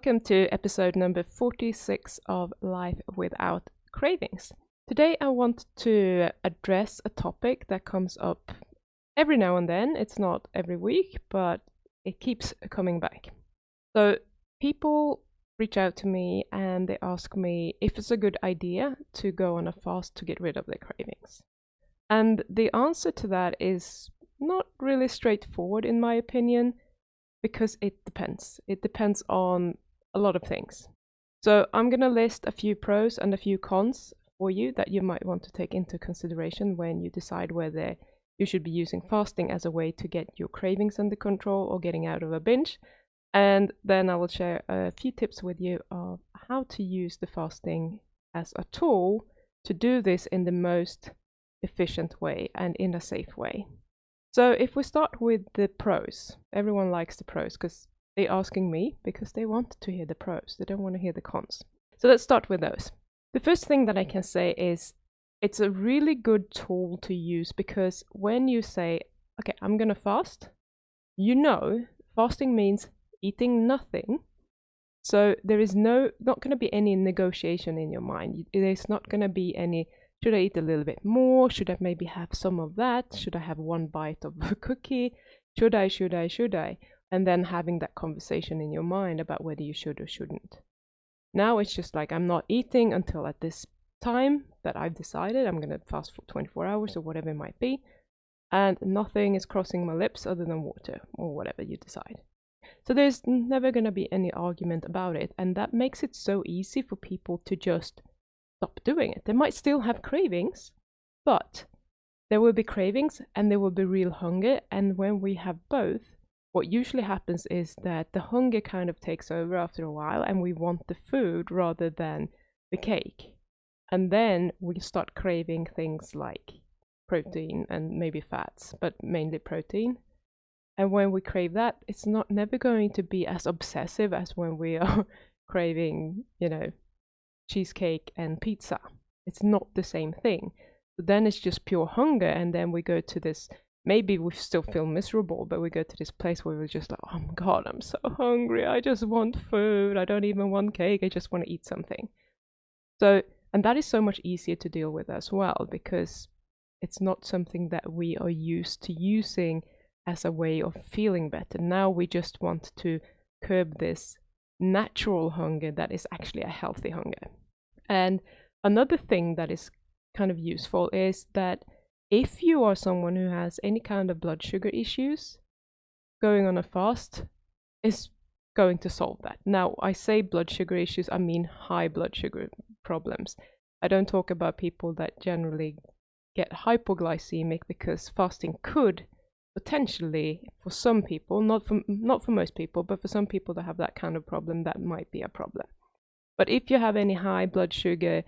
Welcome to episode number 46 of Life Without Cravings. Today I want to address a topic that comes up every now and then. It's not every week, but it keeps coming back. So people reach out to me and they ask me if it's a good idea to go on a fast to get rid of their cravings. And the answer to that is not really straightforward in my opinion, because it depends. It depends on a lot of things. So I'm going to list a few pros and a few cons for you that you might want to take into consideration when you decide whether you should be using fasting as a way to get your cravings under control or getting out of a binge. And then I will share a few tips with you of how to use the fasting as a tool to do this in the most efficient way and in a safe way. So if we start with the pros, everyone likes the pros because they're asking me because they want to hear the pros. They don't want to hear the cons. So let's start with those. The first thing that I can say is it's a really good tool to use because when you say, okay, I'm going to fast, fasting means eating nothing. So there is not going to be any negotiation in your mind. There's not going to be any, should I eat a little bit more? Should I maybe have some of that? Should I have one bite of a cookie? Should I? And then having that conversation in your mind about whether you should or shouldn't. Now it's just like I'm not eating until at this time that I've decided I'm going to fast for 24 hours or whatever it might be. And nothing is crossing my lips other than water or whatever you decide. So there's never going to be any argument about it. And that makes it so easy for people to just stop doing it. They might still have cravings, but there will be cravings and there will be real hunger. And when we have both, what usually happens is that the hunger kind of takes over after a while and we want the food rather than the cake. And then we start craving things like protein and maybe fats, but mainly protein. And when we crave that, it's never going to be as obsessive as when we are craving, cheesecake and pizza. It's not the same thing. So then it's just pure hunger, and then we go to this, maybe we still feel miserable, but we go to this place where we're just like, oh my god, I'm so hungry, I just want food, I don't even want cake, I just want to eat something. So, and that is so much easier to deal with as well, because it's not something that we are used to using as a way of feeling better. Now we just want to curb this natural hunger that is actually a healthy hunger. And another thing that is kind of useful is that if you are someone who has any kind of blood sugar issues, going on a fast is going to solve that. Now, I say blood sugar issues, I mean high blood sugar problems. I don't talk about people that generally get hypoglycemic, because fasting could potentially, for some people, not for most people, but for some people that have that kind of problem, that might be a problem. But if you have any high blood sugar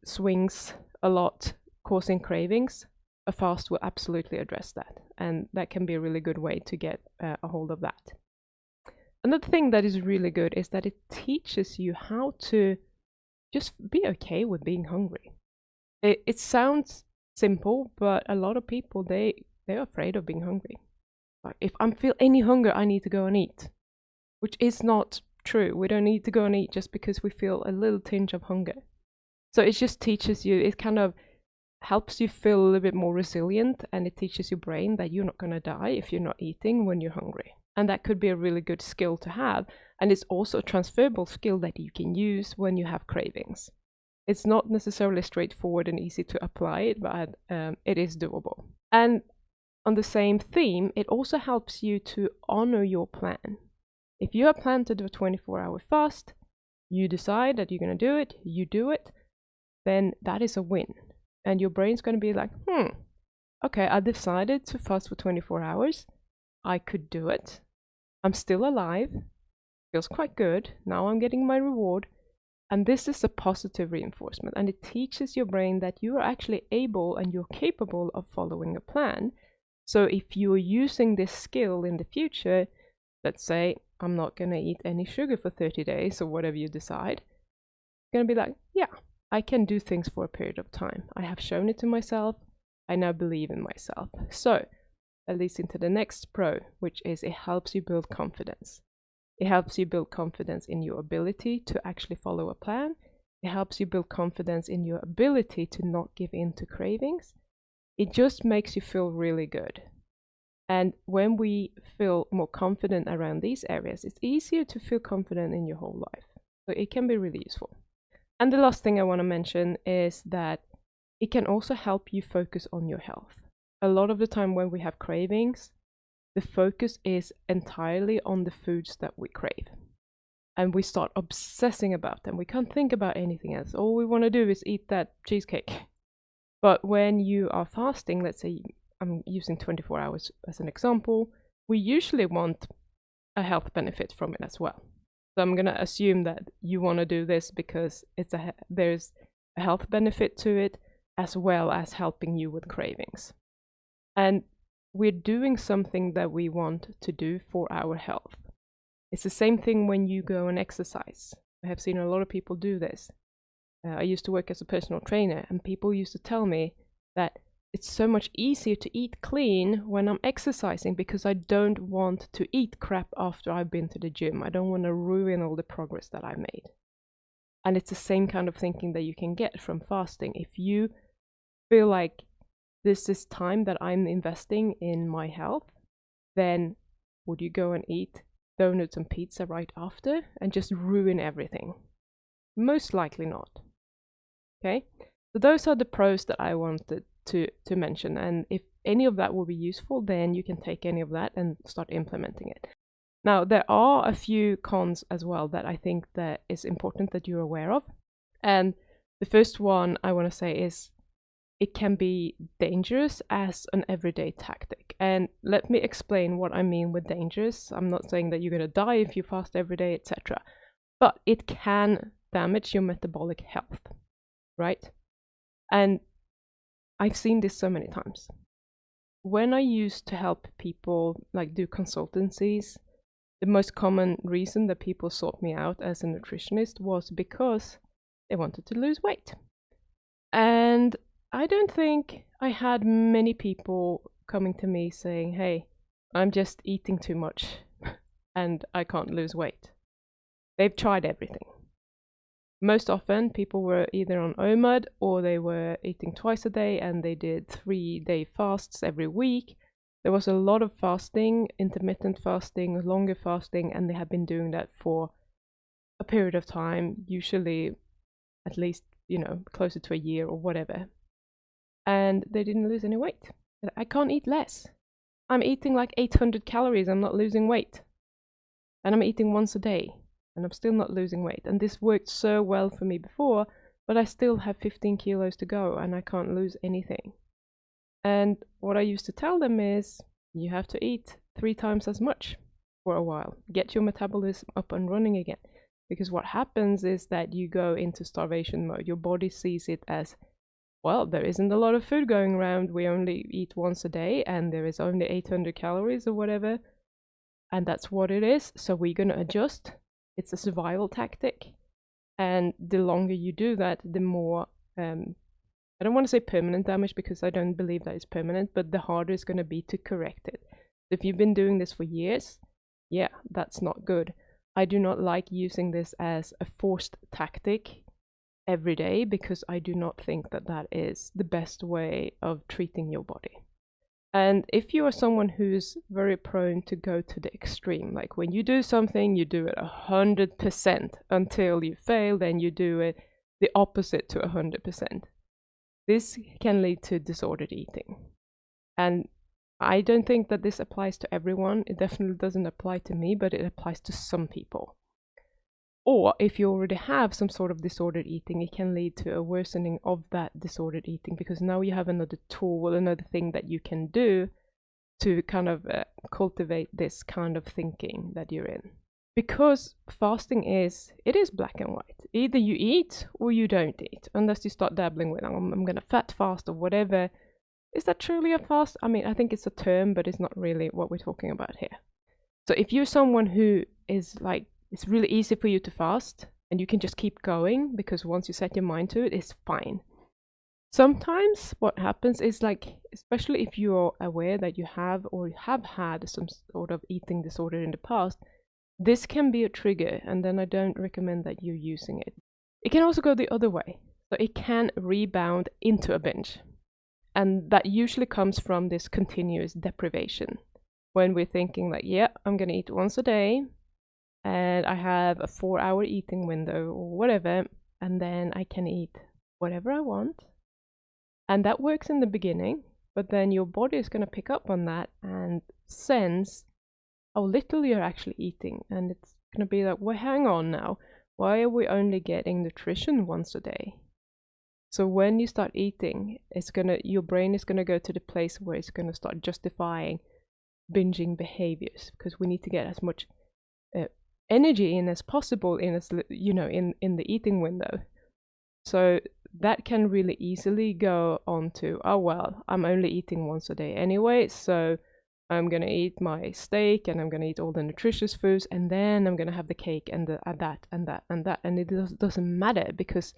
swings a lot, causing cravings, a fast will absolutely address that. And that can be a really good way to get a hold of that. Another thing that is really good is that it teaches you how to just be okay with being hungry. It sounds simple, but a lot of people, they're afraid of being hungry. Like, if I feel any hunger, I need to go and eat, which is not true. We don't need to go and eat just because we feel a little tinge of hunger. So it just teaches you, it kind of helps you feel a little bit more resilient, and it teaches your brain that you're not going to die if you're not eating when you're hungry. And that could be a really good skill to have. And it's also a transferable skill that you can use when you have cravings. It's not necessarily straightforward and easy to apply it, but it is doable. And on the same theme, it also helps you to honor your plan. If you have planned to do a 24-hour fast, you decide that you're going to do it, you do it, then that is a win. And your brain's going to be like, okay, I decided to fast for 24 hours. I could do it. I'm still alive. Feels quite good. Now I'm getting my reward. And this is a positive reinforcement. And it teaches your brain that you are actually able and you're capable of following a plan. So if you're using this skill in the future, let's say I'm not going to eat any sugar for 30 days or whatever you decide, you're going to be like, yeah, I can do things for a period of time. I have shown it to myself. I now believe in myself. So that leads into the next pro, which is it helps you build confidence. It helps you build confidence in your ability to actually follow a plan. It helps you build confidence in your ability to not give in to cravings. It just makes you feel really good. And when we feel more confident around these areas, it's easier to feel confident in your whole life. So it can be really useful. And the last thing I want to mention is that it can also help you focus on your health. A lot of the time when we have cravings, the focus is entirely on the foods that we crave. And we start obsessing about them. We can't think about anything else. All we want to do is eat that cheesecake. But when you are fasting, let's say I'm using 24 hours as an example, we usually want a health benefit from it as well. So I'm going to assume that you want to do this because there's a health benefit to it, as well as helping you with cravings. And we're doing something that we want to do for our health. It's the same thing when you go and exercise. I have seen a lot of people do this. I used to work as a personal trainer, and people used to tell me that it's so much easier to eat clean when I'm exercising because I don't want to eat crap after I've been to the gym. I don't want to ruin all the progress that I made. And it's the same kind of thinking that you can get from fasting. If you feel like this is time that I'm investing in my health, then would you go and eat donuts and pizza right after and just ruin everything? Most likely not. Okay, so those are the pros that I wanted to mention, and if any of that will be useful, then you can take any of that and start implementing it. Now, there are a few cons as well that I think that is important that you're aware of. And the first one I want to say is it can be dangerous as an everyday tactic. And let me explain what I mean with dangerous. I'm not saying that you're going to die if you fast every day, etc. But it can damage your metabolic health, right? And I've seen this so many times. When I used to help people like do consultancies, the most common reason that people sought me out as a nutritionist was because they wanted to lose weight. And I don't think I had many people coming to me saying, hey, I'm just eating too much and I can't lose weight. They've tried everything. Most often people were either on OMAD or they were eating twice a day and they did 3-day fasts every week. There was a lot of fasting, intermittent fasting, longer fasting, and they have been doing that for a period of time, usually at least, closer to a year or whatever. And they didn't lose any weight. I can't eat less. I'm eating like 800 calories. I'm not losing weight. And I'm eating once a day. And I'm still not losing weight. And this worked so well for me before, but I still have 15 kilos to go and I can't lose anything. And what I used to tell them is, you have to eat 3 times as much for a while. Get your metabolism up and running again. Because what happens is that you go into starvation mode. Your body sees it as, well, there isn't a lot of food going around. We only eat once a day and there is only 800 calories or whatever. And that's what it is. So we're going to adjust. It's a survival tactic. And the longer you do that, the more, I don't want to say permanent damage because I don't believe that it's permanent, but the harder it's going to be to correct it. If you've been doing this for years, yeah, that's not good. I do not like using this as a forced tactic every day because I do not think that that is the best way of treating your body. And if you are someone who's very prone to go to the extreme, like when you do something, you do it 100% until you fail, then you do it the opposite to 100%. This can lead to disordered eating. And I don't think that this applies to everyone. It definitely doesn't apply to me, but it applies to some people. Or if you already have some sort of disordered eating, it can lead to a worsening of that disordered eating because now you have another tool, another thing that you can do to kind of cultivate this kind of thinking that you're in. Because fasting it is black and white. Either you eat or you don't eat, unless you start dabbling with, I'm going to fat fast or whatever. Is that truly a fast? I mean, I think it's a term, but it's not really what we're talking about here. So if you're someone who is like, it's really easy for you to fast and you can just keep going because once you set your mind to it, it's fine. Sometimes what happens is like, especially if you're aware that you have or have had some sort of eating disorder in the past, this can be a trigger, and then I don't recommend that you're using it. It can also go the other way. So it can rebound into a binge. And that usually comes from this continuous deprivation. When we're thinking like, yeah, I'm going to eat once a day, and I have a 4-hour eating window or whatever, and then I can eat whatever I want. And that works in the beginning, but then your body is going to pick up on that and sense how little you're actually eating. And it's going to be like, well, hang on now. Why are we only getting nutrition once a day? So when you start eating, your brain is gonna go to the place where it's gonna start justifying binging behaviors, because we need to get as much energy in as possible in the eating window. So that can really easily go on to, oh well, I'm only eating once a day anyway, so I'm gonna eat my steak and I'm gonna eat all the nutritious foods, and then I'm gonna have the cake and that, and it doesn't matter because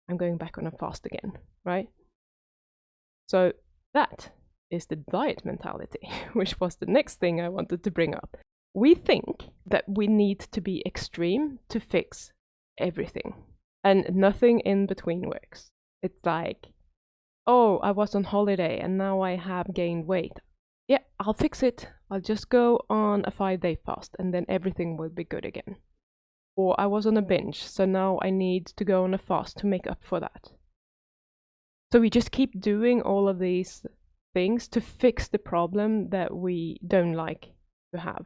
I'm going back on a fast again, right? So that is the diet mentality, which was the next thing I wanted to bring up. We think that we need to be extreme to fix everything, and nothing in between works. It's like, oh, I was on holiday and now I have gained weight. Yeah, I'll fix it. I'll just go on a 5-day fast and then everything will be good again. Or I was on a binge, so now I need to go on a fast to make up for that. So we just keep doing all of these things to fix the problem that we don't like to have.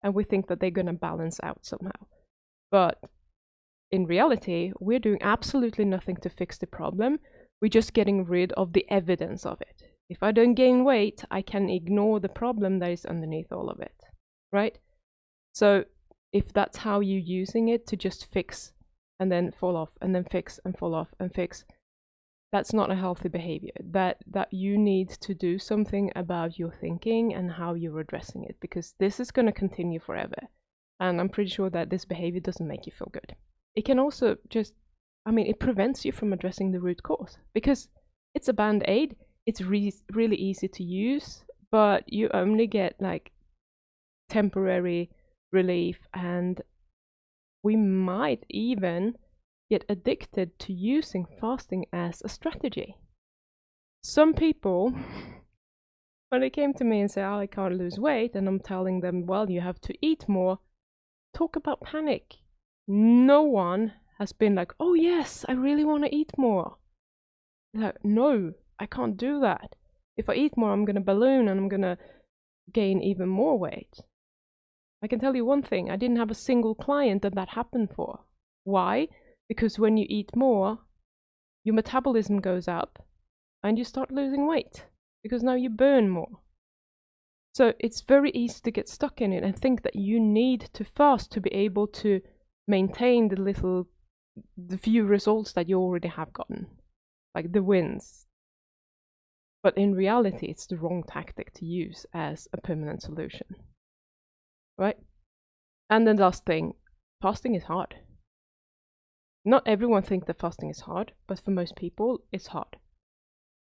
And we think that they're going to balance out somehow. But in reality, we're doing absolutely nothing to fix the problem. We're just getting rid of the evidence of it. If I don't gain weight, I can ignore the problem that is underneath all of it, right? So if that's how you're using it to just fix and then fall off and then fix and fall off and fix, that's not a healthy behavior. That you need to do something about your thinking and how you're addressing it, because this is going to continue forever. And I'm pretty sure that this behavior doesn't make you feel good. It can also it prevents you from addressing the root cause, because it's a band-aid. It's really easy to use, but you only get like temporary relief, and we might even get addicted to using fasting as a strategy. Some people, when they came to me and say, oh, I can't lose weight, and I'm telling them, well, you have to eat more, talk about panic. No one has been like, oh yes, I really want to eat more. Like, no, I can't do that. If I eat more, I'm going to balloon and I'm going to gain even more weight. I can tell you one thing, I didn't have a single client that happened for. Why? Because when you eat more, your metabolism goes up and you start losing weight, because now you burn more. So it's very easy to get stuck in it and think that you need to fast to be able to maintain the few results that you already have gotten, like the wins. But in reality, it's the wrong tactic to use as a permanent solution, right? And then last thing, fasting is hard. Not everyone thinks that fasting is hard, but for most people, it's hard.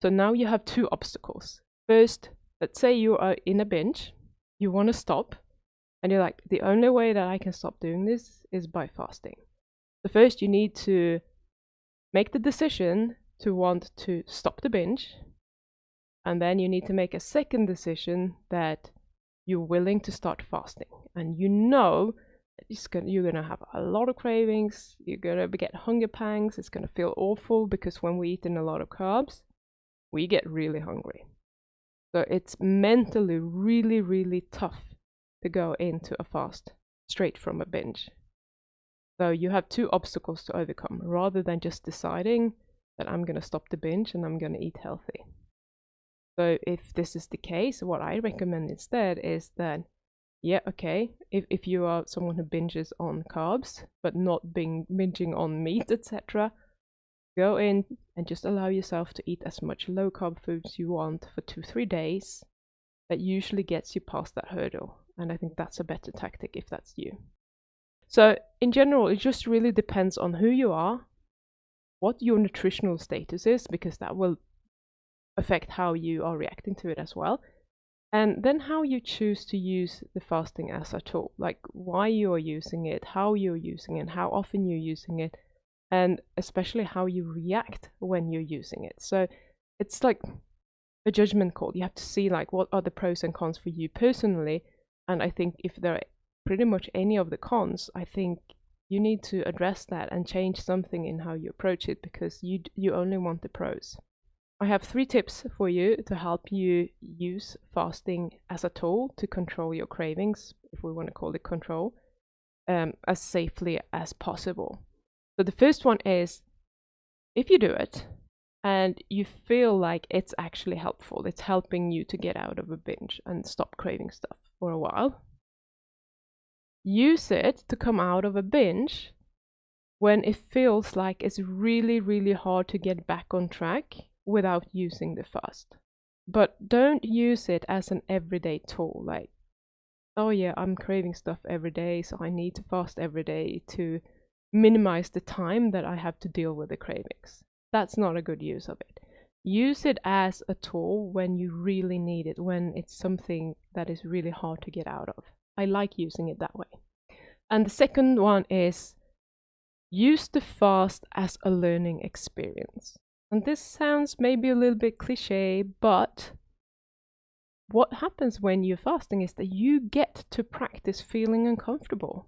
So now you have two obstacles. First, let's say you are in a binge, you want to stop, and you're like, the only way that I can stop doing this is by fasting. So first you need to make the decision to want to stop the binge, and then you need to make a second decision that you're willing to start fasting. And you know that you're going to have a lot of cravings, you're going to get hunger pangs, it's going to feel awful, because when we eat in a lot of carbs, we get really hungry. So it's mentally really, really tough to go into a fast straight from a binge. So you have two obstacles to overcome, rather than just deciding that I'm going to stop the binge and I'm going to eat healthy. So if this is the case, what I recommend instead is that, yeah, okay, if you are someone who binges on carbs, but not binging on meat, etc., go in and just allow yourself to eat as much low-carb foods you want for 2-3 days. That usually gets you past that hurdle. And I think that's a better tactic if that's you. So in general, it just really depends on who you are, what your nutritional status is, because that will affect how you are reacting to it as well. And then how you choose to use the fasting as a tool, like why you're using it, how you're using it, how often you're using it, and especially how you react when you're using it. So it's like a judgment call. You have to see like what are the pros and cons for you personally. And I think if there are pretty much any of the cons, I think you need to address that and change something in how you approach it, because you only want the pros. I have 3 tips for you to help you use fasting as a tool to control your cravings, if we want to call it control, as safely as possible. So the first one is, if you do it and you feel like it's actually helpful, it's helping you to get out of a binge and stop craving stuff for a while, use it to come out of a binge when it feels like it's really, really hard to get back on track without using the fast. But don't use it as an everyday tool, like, oh yeah, I'm craving stuff every day, so I need to fast every day to minimize the time that I have to deal with the cravings. That's not a good use of it. Use it as a tool when you really need it, when it's something that is really hard to get out of. I like using it that way. And the second one is, use the fast as a learning experience. And this sounds maybe a little bit cliche, but what happens when you're fasting is that you get to practice feeling uncomfortable.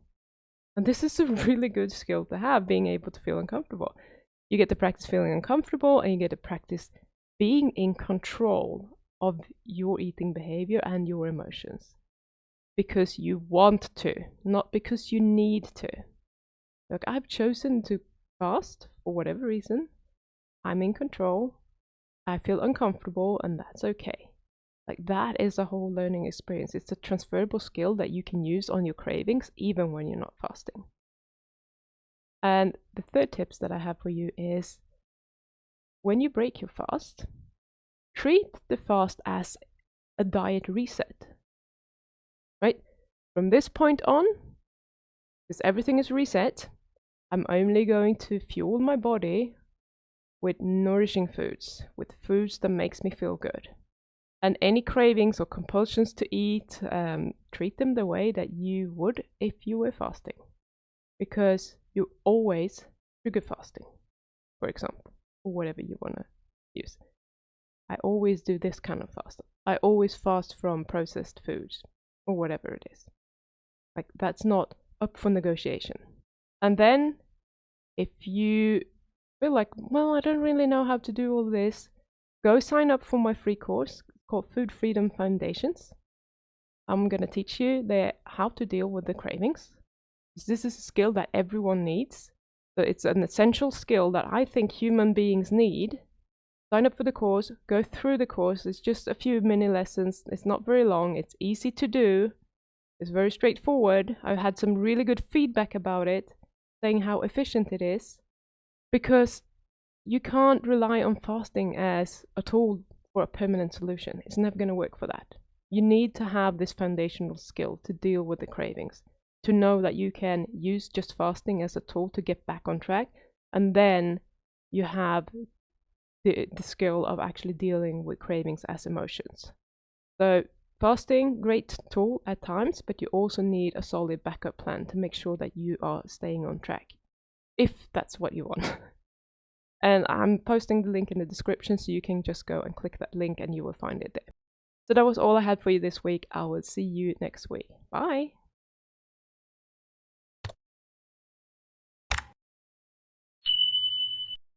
And this is a really good skill to have, being able to feel uncomfortable. You get to practice feeling uncomfortable, and you get to practice being in control of your eating behavior and your emotions. Because you want to, not because you need to. Look, I've chosen to fast for whatever reason. I'm in control. I feel uncomfortable, and that's okay. Like, that is a whole learning experience. It's a transferable skill that you can use on your cravings even when you're not fasting. And the third tips that I have for you is, when you break your fast, treat the fast as a diet reset. Right? From this point on, because everything is reset, I'm only going to fuel my body with nourishing foods, with foods that makes me feel good. And any cravings or compulsions to eat, treat them the way that you would if you were fasting. Because you always sugar fasting, for example, or whatever you want to use. I always do this kind of fast. I always fast from processed foods, or whatever it is. Like, that's not up for negotiation. And then, if you feel like, well, I don't really know how to do all this, go sign up for my free course called Food Freedom Foundations. I'm going to teach you how to deal with the cravings. This is a skill that everyone needs. So it's an essential skill that I think human beings need. Sign up for the course, go through the course. It's just a few mini lessons. It's not very long. It's easy to do. It's very straightforward. I've had some really good feedback about it, saying how efficient it is. Because you can't rely on fasting as a tool for a permanent solution. It's never going to work for that. You need to have this foundational skill to deal with the cravings, to know that you can use just fasting as a tool to get back on track, and then you have the skill of actually dealing with cravings as emotions. So fasting, great tool at times, but you also need a solid backup plan to make sure that you are staying on track, if that's what you want. And I'm posting the link in the description, so you can just go and click that link and you will find it there. So that was all I had for you this week. I will see you next week. Bye!